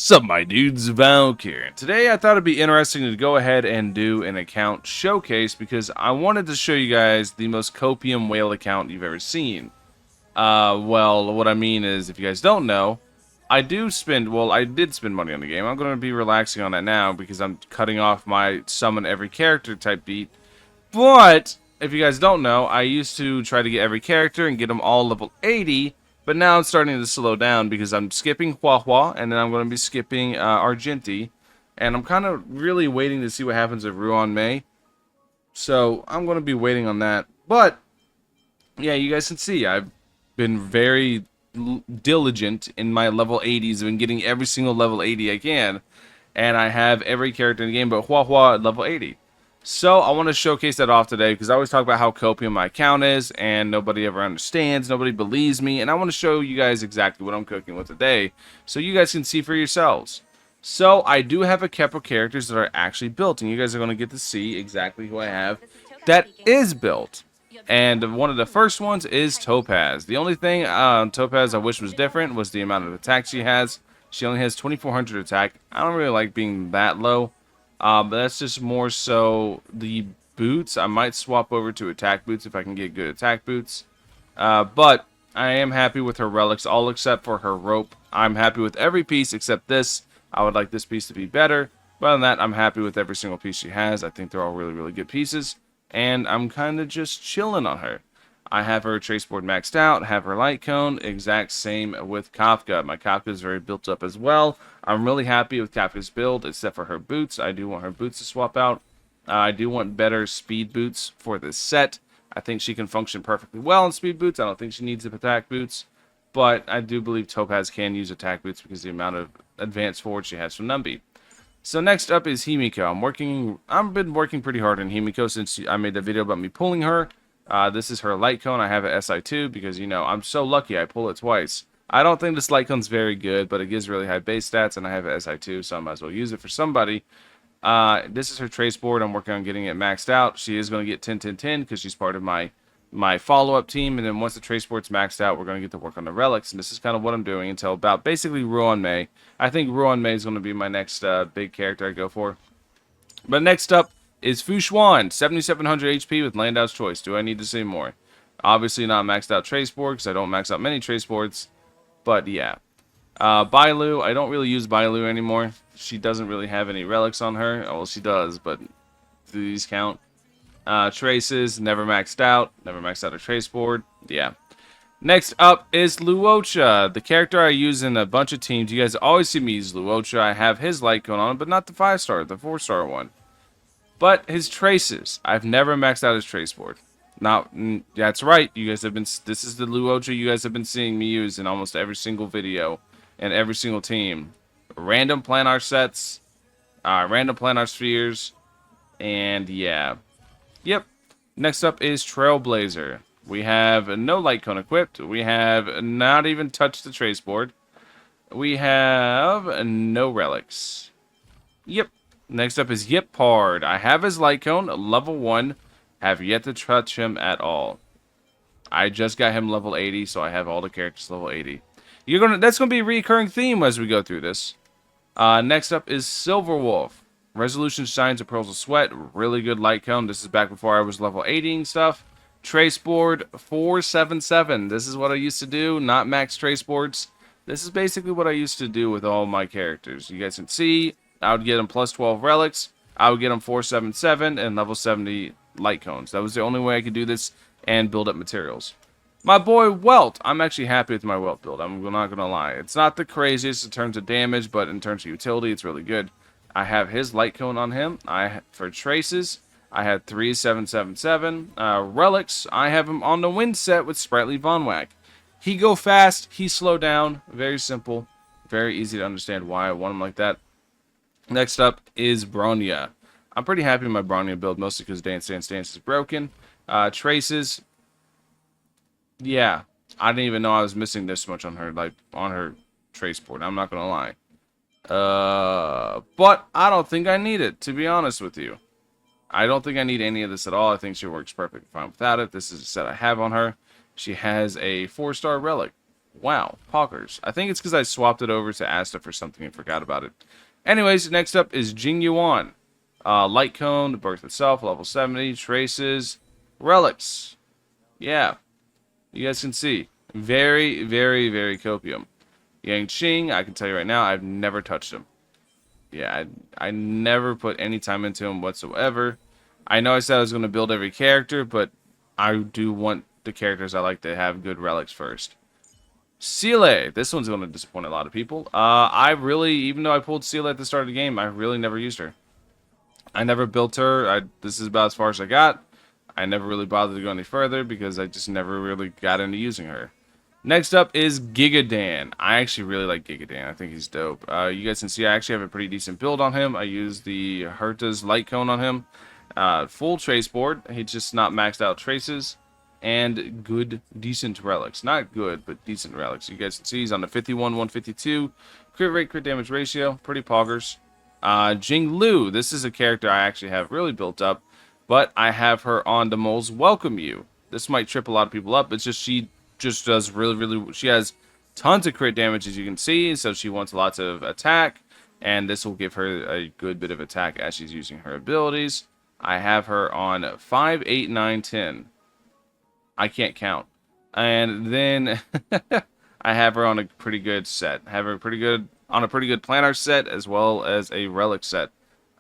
Sup, my dudes, Valkyrja. Today I thought it'd be interesting to go ahead and do an account showcase because I wanted to show you guys the most copium whale account you've ever seen. Well, what I mean is, if you guys don't know, I did spend money on the game. I'm going to be relaxing on that now because I'm cutting off my summon every character type beat. But, if you guys don't know, I used to try to get every character and get them all level 80, but now I'm starting to slow down because I'm skipping Hua and then I'm going to be skipping Argenti, and I'm kind of really waiting to see what happens with Ruan Mei. So, I'm going to be waiting on that. But, yeah, you guys can see, I've been very diligent in my level 80s. I've been getting every single level 80 I can, and I have every character in the game but Hua at level 80. So I want to showcase that off today because I always talk about how copium my account is and nobody ever understands, nobody believes me, and I want to show you guys exactly what I'm cooking with today so you guys can see for yourselves. So I do have a couple characters that are actually built, and you guys are going to get to see exactly who I have that is built. And one of the first ones is Topaz. The only thing on Topaz I wish was different was the amount of attack she has. She only has 2400 attack. I don't really like being that low. But that's just more so the boots. I might swap over to attack boots if I can get good attack boots. But I am happy with her relics, all except for her rope. I'm happy with every piece except this. I would like this piece to be better. But other than that, I'm happy with every single piece she has. I think they're all really, really good pieces. And I'm kind of just chilling on her. I have her trace board maxed out, have her light cone, exact same with Kafka. My Kafka is very built up as well. I'm really happy with Kafka's build, except for her boots. I do want her boots to swap out. I do want better speed boots for this set. I think she can function perfectly well in speed boots. I don't think she needs attack boots. But I do believe Topaz can use attack boots because of the amount of advanced forward she has from Numbi. So next up is Himiko. I've been working pretty hard on Himiko since I made the video about me pulling her. This is her light cone. I have an SI2 because, you know, I'm so lucky I pull it twice. I don't think this light cone's very good, but it gives really high base stats, and I have an SI2, so I might as well use it for somebody. This is her trace board. I'm working on getting it maxed out. She is going to get 10-10-10 because she's part of my follow-up team, and then once the trace board's maxed out, we're going to get to work on the relics, and this is kind of what I'm doing until about basically Ruan Mei. I think Ruan Mei is going to be my next big character I go for. But next up is Fu Xuan, 7700 HP with Landau's Choice. Do I need to say more? Obviously not maxed out trace board because I don't max out many trace boards. But yeah. Bailu, I don't really use Bailu anymore. She doesn't really have any relics on her. Well, she does, but do these count? Traces, never maxed out. Never maxed out a trace board. Yeah. Next up is Luocha, the character I use in a bunch of teams. You guys always see me use Luocha. I have his light cone on, but not the 5-star, the 4-star one. But his traces, I've never maxed out his trace board. Now, that's right. You guys have been. This is the Luocha you guys have been seeing me use in almost every single video and every single team. Random planar sets, random planar spheres, and yeah. Yep. Next up is Trailblazer. We have no light cone equipped. We have not even touched the trace board. We have no relics. Yep. Next up is Yippard. I have his light cone, level 1. Have yet to touch him at all. I just got him level 80, so I have all the characters level 80. That's gonna be a recurring theme as we go through this. Next up is Silverwolf. Resolution Shines of Pearls of Sweat. Really good light cone. This is back before I was level 80 and stuff. Trace board 477. This is what I used to do, not max trace boards. This is basically what I used to do with all my characters. You guys can see, I would get them plus 12 relics. I would get them 477 and level 70 light cones. That was the only way I could do this and build up materials. My boy Welt. I'm actually happy with my Welt build. I'm not going to lie. It's not the craziest in terms of damage, but in terms of utility, it's really good. I have his light cone on him. For traces, I had 3777. Relics, I have him on the wind set with Sprightly Von Whack. He go fast, he slow down. Very simple. Very easy to understand why I want him like that. Next up is Bronya. I'm pretty happy with my Bronya build, mostly because Dance is broken. Traces. Yeah. I didn't even know I was missing this much on her, like, on her trace board. I'm not going to lie. But I don't think I need it, to be honest with you. I don't think I need any of this at all. I think she works perfectly fine without it. This is a set I have on her. She has a 4-star relic. Wow, Poggers. I think it's because I swapped it over to Asta for something and forgot about it. Anyways, next up is Jing Yuan. Light Cone, Birth itself, level 70, Traces, Relics. Yeah, you guys can see. Very, very, very copium. Yang Qing, I can tell you right now, I've never touched him. Yeah, I never put any time into him whatsoever. I know I said I was going to build every character, but I do want the characters I like to have good relics first. Seele, this one's going to disappoint a lot of people. I really, even though I pulled Seele at the start of the game, I really never used her. I never built her. This is about as far as I got. I never really bothered to go any further because I just never really got into using her. Next up is Gigadan. I actually really like Gigadan. I think he's dope. You guys can see I actually have a pretty decent build on him. I use the Herta's Light Cone on him. Full trace board. He's just not maxed out traces. And good, decent relics. Not good, but decent relics. You guys can see he's on the 51, 152. Crit rate, crit damage ratio. Pretty poggers. Jing Lu. This is a character I actually have really built up. But I have her on the Mole's Welcome You. This might trip a lot of people up. It's just she just does really, she has tons of crit damage, as you can see. So she wants lots of attack. And this will give her a good bit of attack as she's using her abilities. I have her on 5, 8, 9, 10. I can't count. And then I have her on a pretty good set. I have her on a pretty good planner set as well as a relic set.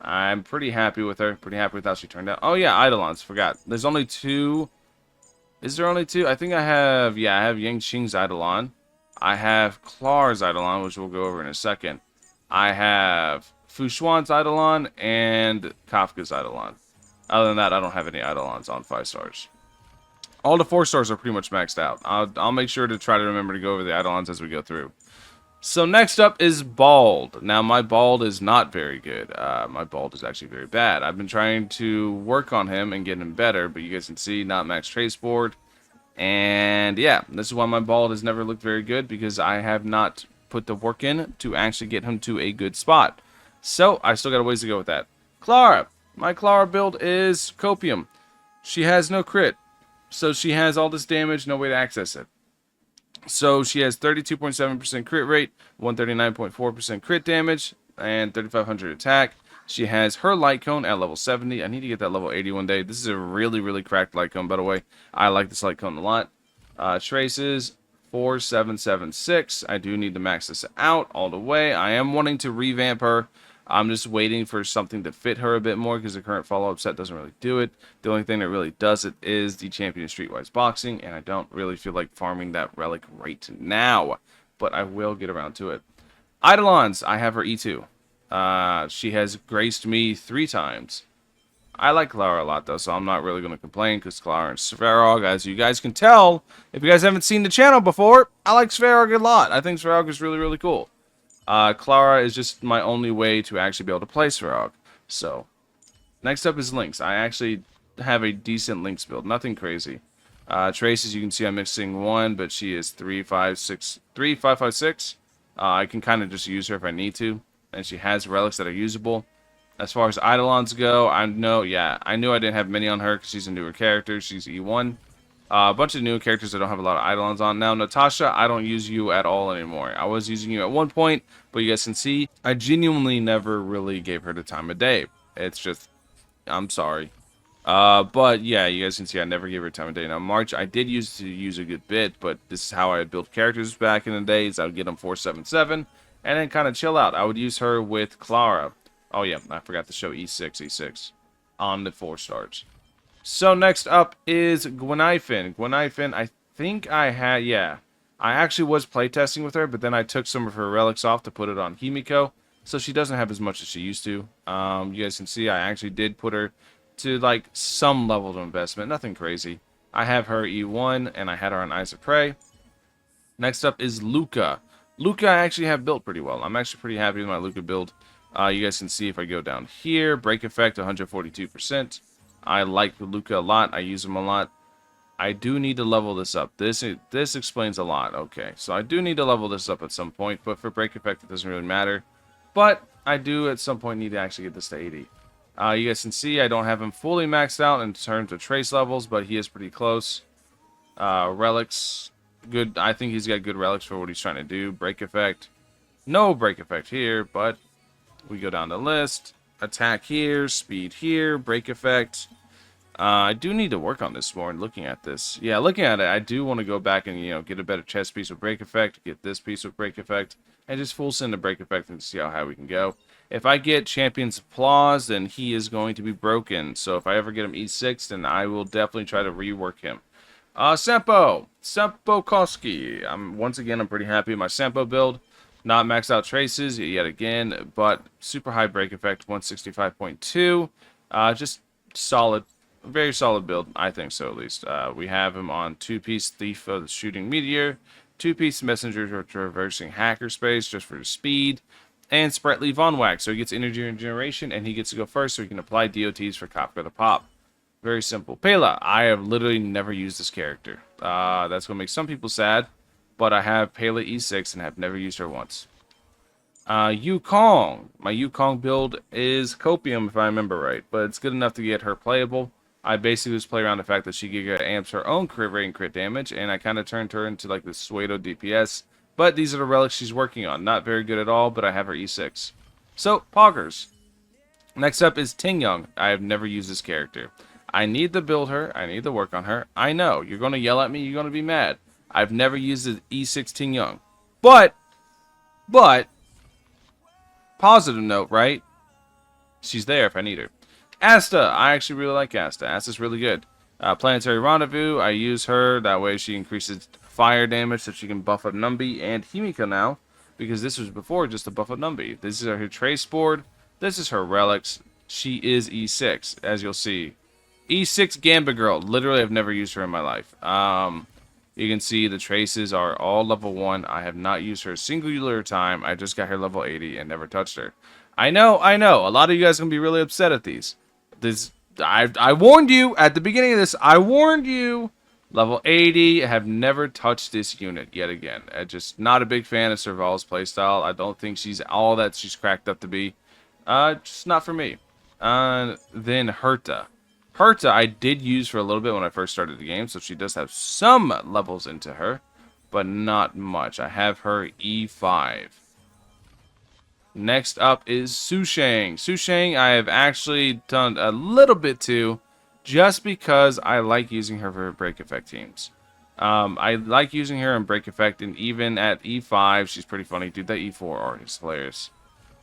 I'm pretty happy with her. Pretty happy with how she turned out. Oh yeah, Eidolons. Forgot. There's only 2. Is there only 2? I think I have. Yeah, I have Yang Qing's Eidolon. I have Clar's Eidolon, which we'll go over in a second. I have Fushuan's Eidolon and Kafka's Eidolon. Other than that, I don't have any Eidolons on 5 stars. All the 4 stars are pretty much maxed out. I'll make sure to try to remember to go over the Eidolons as we go through. So next up is Bald. Now my Bald is not very good. My Bald is actually very bad. I've been trying to work on him and get him better, but you guys can see not max trace board. And yeah, this is why my Bald has never looked very good, because I have not put the work in to actually get him to a good spot. So I still got a ways to go with that. Clara. My Clara build is Copium. She has no crit. So she has all this damage, no way to access it. So she has 32.7% crit rate, 139.4% crit damage, and 3,500 attack. She has her Light Cone at level 70. I need to get that level 80 one day. This is a really, really cracked Light Cone, by the way. I like this Light Cone a lot. Traces, 4776. I do need to max this out all the way. I am wanting to revamp her. I'm just waiting for something to fit her a bit more because the current follow-up set doesn't really do it. The only thing that really does it is the Champion Streetwise Boxing, and I don't really feel like farming that relic right now, but I will get around to it. Eidolons, I have her E2. She has graced me 3 times. I like Clara a lot, though, so I'm not really going to complain because Clara and Svarog, as you guys can tell, if you guys haven't seen the channel before, I like Svarog a lot. I think Svarog is really, really cool. Clara is just my only way to actually be able to play Svarog. So, next up is Lynx. I actually have a decent Lynx build. Nothing crazy. Traces, you can see I'm missing 1, but she is 3, 5, 6, 3, 5, 5, 6. I can kind of just use her if I need to. And she has relics that are usable. As far as Eidolons go, I knew I didn't have many on her because she's a newer character. She's E1. A bunch of new characters that don't have a lot of Eidolons on. Now, Natasha, I don't use you at all anymore. I was using you at one point, but you guys can see, I genuinely never really gave her the time of day. It's just, I'm sorry. But yeah, you guys can see I never gave her time of day. Now, March, I did use a good bit, but this is how I built characters back in the days. I would get them 477, and then kind of chill out. I would use her with Clara. Oh yeah, I forgot to show E6 on the 4 stars. So next up is Gwenifin. Gwenifin, I think I had, yeah. I actually was playtesting with her, but then I took some of her relics off to put it on Himiko. So she doesn't have as much as she used to. You guys can see I actually did put her to like some level of investment. Nothing crazy. I have her E1 and I had her on Eyes of Prey. Next up is Luca. Luca I actually have built pretty well. I'm actually pretty happy with my Luca build. You guys can see if I go down here, break effect 142%. I like Luca a lot. I use him a lot. I do need to level this up. This explains a lot. Okay, so I do need to level this up at some point, but for break effect, it doesn't really matter. But I do at some point need to actually get this to 80. You guys can see I don't have him fully maxed out in terms of trace levels, but he is pretty close. Relics. Good. I think he's got good relics for what he's trying to do. Break effect. No break effect here, but we go down the list. Attack here, speed here, break effect. I do need to work on this more. Looking at this, yeah, looking at it, I do want to go back and get a better chest piece with break effect, get this piece with break effect, and just full send the break effect and see how high we can go. If I get Champion's Applause, then he is going to be broken. So if I ever get him E6, then I will definitely try to rework him. Sempo Koski. Once again, I'm pretty happy with my Sempo build. Not maxed out traces yet again, but super high break effect, 165.2. Just solid. Very solid build, I think so at least. We have him on 2-piece Thief of the Shooting Meteor, 2-piece Messenger Traversing Hacker Space just for speed, and Spretly Von Wax, so he gets energy regeneration and he gets to go first so he can apply DOTs for Kafka to pop. Very simple. Pela, I have literally never used this character. That's going to make some people sad, but I have Pela E6 and have never used her once. Yukong. My Yukong build is Copium if I remember right, but it's good enough to get her playable. I basically just play around the fact that she Giga amps her own crit rate and crit damage, and I kind of turned her into like the Suedo DPS. But these are the relics she's working on. Not very good at all, but I have her E6. So, Poggers. Next up is Ting Young. I have never used this character. I need to build her. I need to work on her. I know. You're going to yell at me. You're going to be mad. I've never used the E6 Ting Young. But, positive note, right? She's there if I need her. Asta. I actually really like Asta. Asta's really good. Planetary Rendezvous. I use her. That way she increases fire damage so she can buff up Numby and Himiko now. Because this was before just to buff up Numby. This is her trace board. This is her relics. She is E6, as you'll see. E6 Gamba Girl. Literally, I've never used her in my life. You can see the traces are all level 1. I have not used her a singular time. I just got her level 80 and never touched her. I know. A lot of you guys are going to be really upset at these. I warned you at the beginning of this. I warned you. Level 80. I have never touched this unit yet again. I'm just not a big fan of Serval's playstyle. I don't think she's all that she's cracked up to be. Just not for me. Then Herta. Herta I did use for a little bit when I first started the game, so she does have some levels into her, but not much. I have her E5. Next up is Sushang. Sushang I have actually done a little bit too, just because I like using her for break effect teams. I like using her in break effect, and even at E5, she's pretty funny. Dude, that E4 art is hilarious.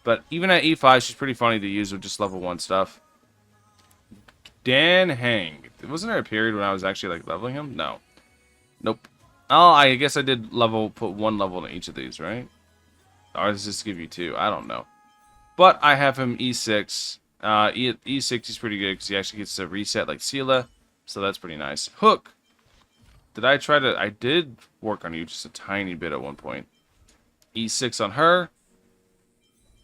But even at E5, she's pretty funny to use with just level 1 stuff. Dan Hang. Wasn't there a period when I was actually like leveling him? No. Nope. Oh, I guess I did put 1 level in each of these, right? Or does this give you 2? I don't know. But I have him E6. E6 is pretty good because he actually gets to reset like Sela. So that's pretty nice. Hook. I did work on you just a tiny bit at one point. E6 on her.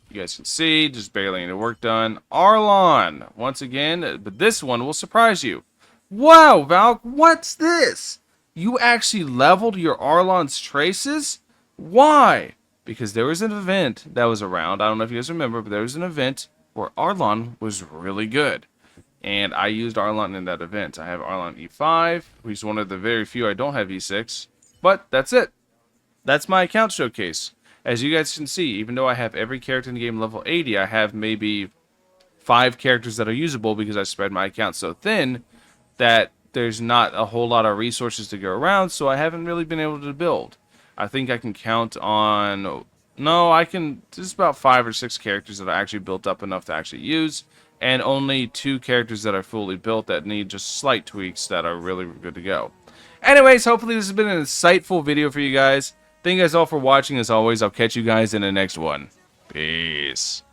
You guys can see, just barely any work done. Arlon, once again, but this one will surprise you. Wow, Valk, what's this? You actually leveled your Arlon's traces? Why? Because there was an event that was around. I don't know if you guys remember, but there was an event where Arlon was really good. And I used Arlon in that event. I have Arlon E5. He's one of the very few I don't have E6. But that's it. That's my account showcase. As you guys can see, even though I have every character in the game level 80, I have maybe 5 characters that are usable because I spread my account so thin that there's not a whole lot of resources to go around, so I haven't really been able to build. I think I can count on... No, I can... There's about 5 or 6 characters that are actually built up enough to actually use, and only 2 characters that are fully built that need just slight tweaks that are really good to go. Anyways, hopefully this has been an insightful video for you guys. Thank you guys all for watching. As always, I'll catch you guys in the next one. Peace.